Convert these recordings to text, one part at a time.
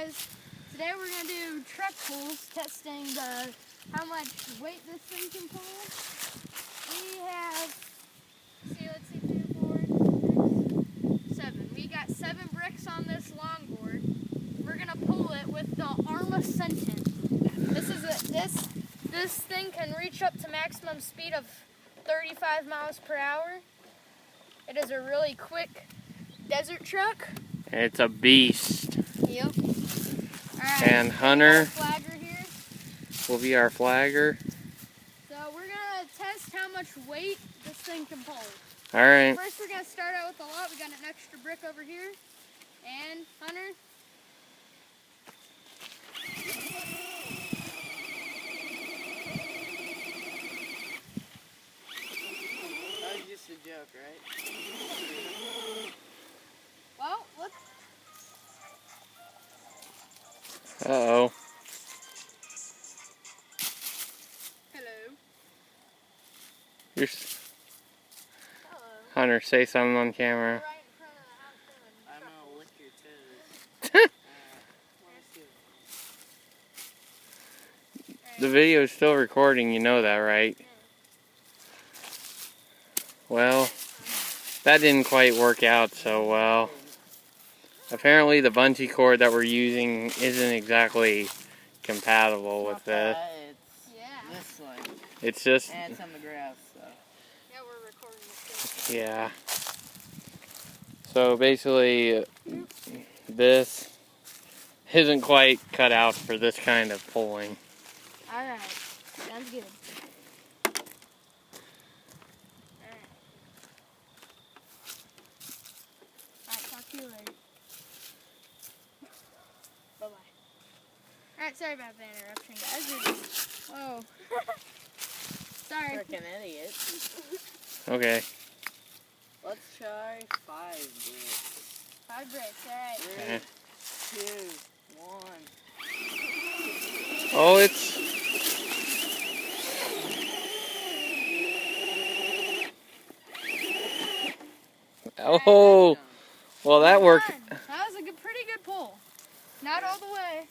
guys, today we're going to do truck pulls, testing how much weight this thing can pull. We have, let's see, 2, 4, 6, 7. We got 7 bricks on this longboard. We're going to pull it with the Arrma Senton. This thing can reach up to maximum speed of 35 miles per hour. It is a really quick desert truck. It's a beast. Yep. Alright, and Hunter flagger here. will be our flagger. So we're going to test how much weight this thing can pull. Alright. First we're going to start out with a lot. We got an extra brick over here. And Hunter. That was just a joke, right? Well, let's... Uh-oh. Hello. Hello. Hunter, say something on camera. Right in front of the house doing I'm truck gonna pulls. lick your toes. The video is still recording, you know that, right? Well, that didn't quite work out so well. Apparently the bungee cord that we're using isn't exactly compatible with this. Yeah. This one. It's just, And it's on the grass, so. Yeah, we're recording this too. yeah. So basically, this isn't quite cut out for this kind of pulling. Alright. Sounds good. Alright, talk to you later. Bye-bye. Alright, sorry about the interruption, guys. Whoa. Sorry. Freaking idiot. Okay. Let's try 5 bricks. 5 bricks, alright. 3, 2, 1. Oh, it's... Oh, well that worked. That was a pretty good pull. Not all the way.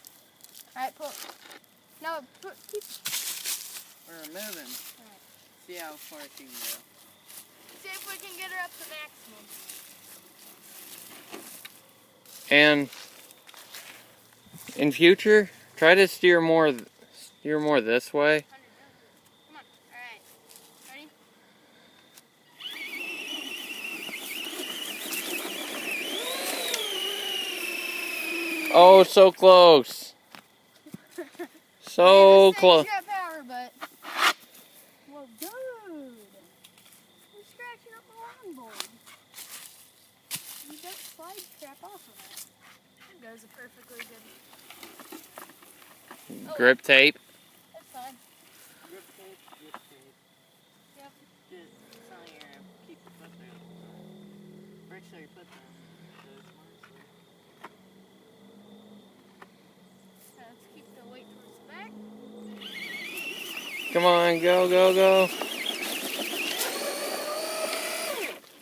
Alright, pull. No, keep. We're moving. Alright. See how far she can go. See if we can get her up to maximum. And in future, try to steer more this way. Come on. Alright. Ready? Oh, so close. So close. You got power, but... Well, dude. You're scratching up my longboard. You don't slide crap off of that. That goes a perfectly good... Oh, Grip tape. that's fine. Grip tape, grip tape. Yep. Just on your keep your foot there. Bricks on your foot there. Let's keep the weight towards the back. Come on, go, go, go.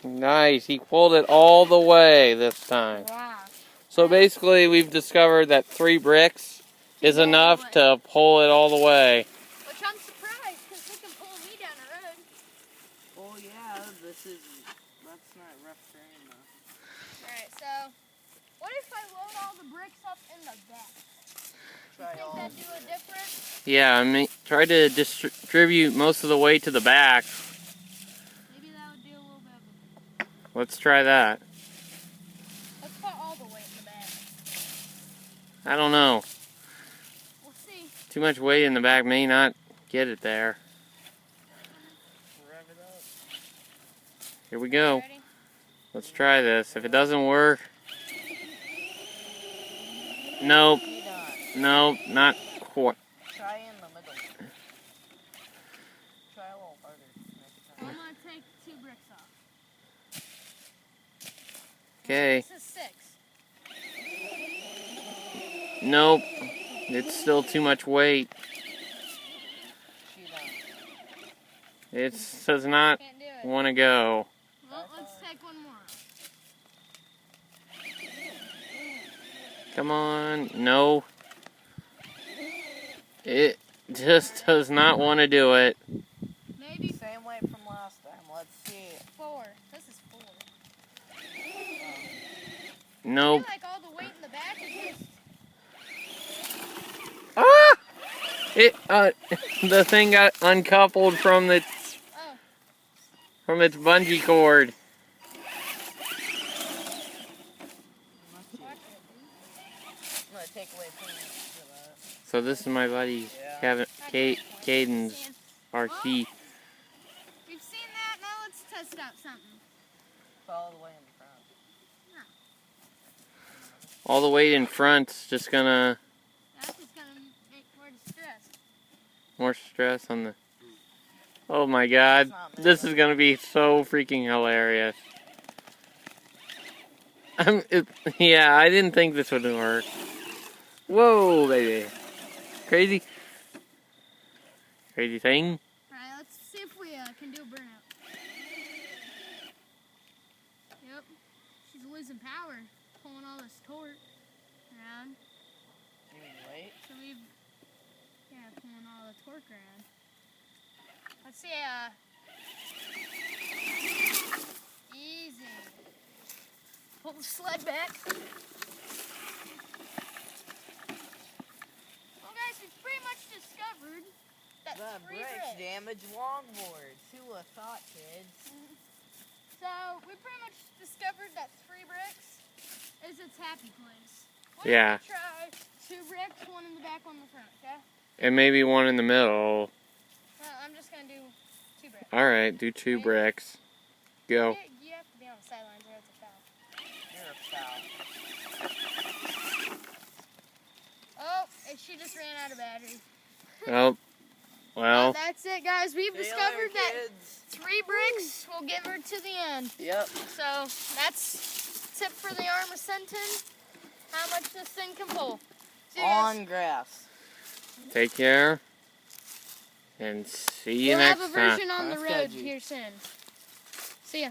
Nice, he pulled it all the way this time. Wow. So basically we've discovered that 3 bricks is enough to pull it all the way. Which I'm surprised, because they can pull me down the road. Oh yeah, that's not rough terrain though. Alright, so, what if I load all the bricks up in the back? Try Think all that'd do a difference? Yeah, I mean, try to distribute most of the weight to the back. Maybe that would do a little bit of a... Let's try that. Let's put all the weight in the back. I don't know. We'll see. Too much weight in the back may not get it there. Rev it up. Here we go. Ready? Let's try this. If it doesn't work... Nope. Nope, not quite. Try in the middle. Try a little harder next I'm time. going to take 2 bricks off. Okay. This is 6. Nope. It's still too much weight. She done. It does not Can't do it. want to go. Well, let's take one more. Come on. No. It just does not want to do it. Maybe Same weight from last time. Let's see. 4. This is 4. Nope. I feel like all the weight in the back is just. Ah! It the thing got uncoupled from its bungee cord. Watch it, I'm gonna take away points for that. So this is my buddy Yeah. Caden's RC. We've seen that. Now let's test out something. All the way in the front. All the weight in front's just gonna That's just gonna make more distress. more stress on the. Oh my God! This is gonna be so freaking hilarious. Yeah, I didn't think this would work. Whoa, baby! Crazy thing. Alright, let's see if we can do a burnout. Yep. She's losing power. Pulling all this torque around. You mean weight? So we've, pulling all the torque around. Let's see, easy. Pull the sled back. Well guys, we've pretty much discovered that The 3 brakes bricks. damage longboards. Who would have thought, kids? So we pretty much discovered that 3 bricks is its happy place. Yeah. Try 2 bricks, 1 in the back, 1 in the front, okay? And maybe one in the middle. Well, I'm just gonna do 2 bricks. All right, do 2 bricks. Go. You have to be on the sidelines or it's a foul. You're a foul. Oh, she just ran out of battery. Oh, well. That's it, guys. We've See you discovered later, that kids. 3 bricks will get her to the end. Yep. So that's tip for the arm of Centon. How much this thing can pull. See you guys. On grass. Take care. And see you We'll next have a time. version on the Kinda road sketchy. here soon. See ya.